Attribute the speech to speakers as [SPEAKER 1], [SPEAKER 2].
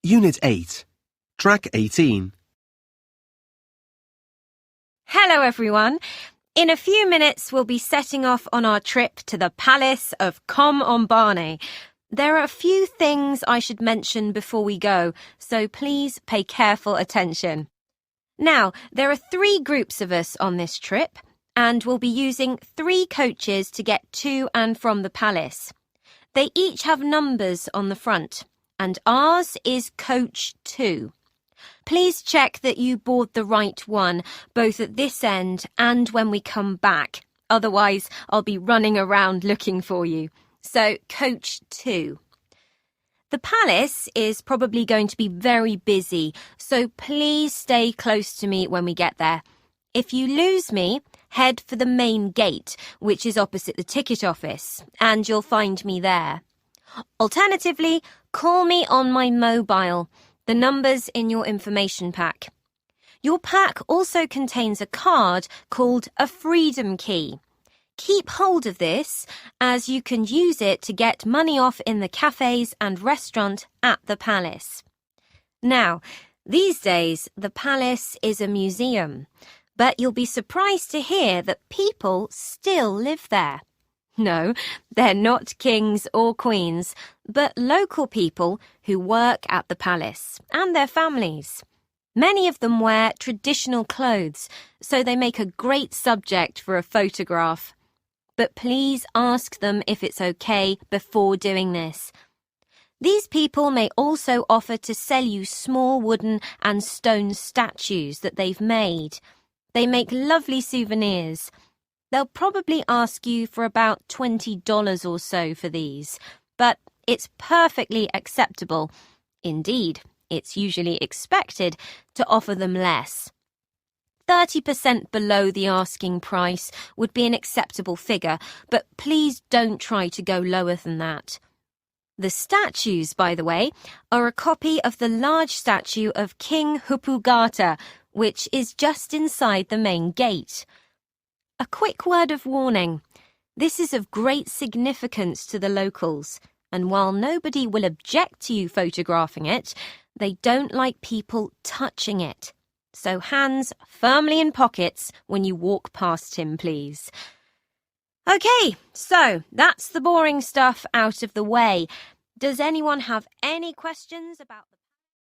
[SPEAKER 1] Unit 8, Track 18.
[SPEAKER 2] Hello everyone. In a few minutes we'll be setting off on our trip to the Palace of Com on Barney. There are a few things I should mention before we go, so please pay careful attention. Now, there are 3 groups of us on this trip, and we'll be using 3 coaches to get to and from the palace. They each have numbers on the front, and ours is Coach 2. Please check that you board the right one, both at this end and when we come back. Otherwise, I'll be running around looking for you. So, Coach 2. The palace is probably going to be very busy, so please stay close to me when we get there. If you lose me, head for the main gate, which is opposite the ticket office, and you'll find me there. Alternatively, call me on my mobile. The number's in your information pack. Your pack also contains a card called a Freedom Key. Keep hold of this, as you can use it to get money off in the cafes and restaurant at the palace. Now, these days, the palace is a museum, but you'll be surprised to hear that people still live there. No, they're not kings or queens, but local people who work at the palace and their families. Many of them wear traditional clothes, so they make a great subject for a photograph. But please ask them if it's okay before doing this. These people may also offer to sell you small wooden and stone statues that they've made. They make lovely souvenirs. They'll probably ask you for about $20 or so for these, but it's perfectly acceptable. Indeed, it's usually expected to offer them less. 30% below the asking price would be an acceptable figure, but please don't try to go lower than that. The statues, by the way, are a copy of the large statue of King Hupugata, which is just inside the main gate. A quick word of warning. This is of great significance to the locals, and while nobody will object to you photographing it, they don't like people touching it. So hands firmly in pockets when you walk past him, please. Okay, so that's the boring stuff out of the way. Does anyone have any questions about the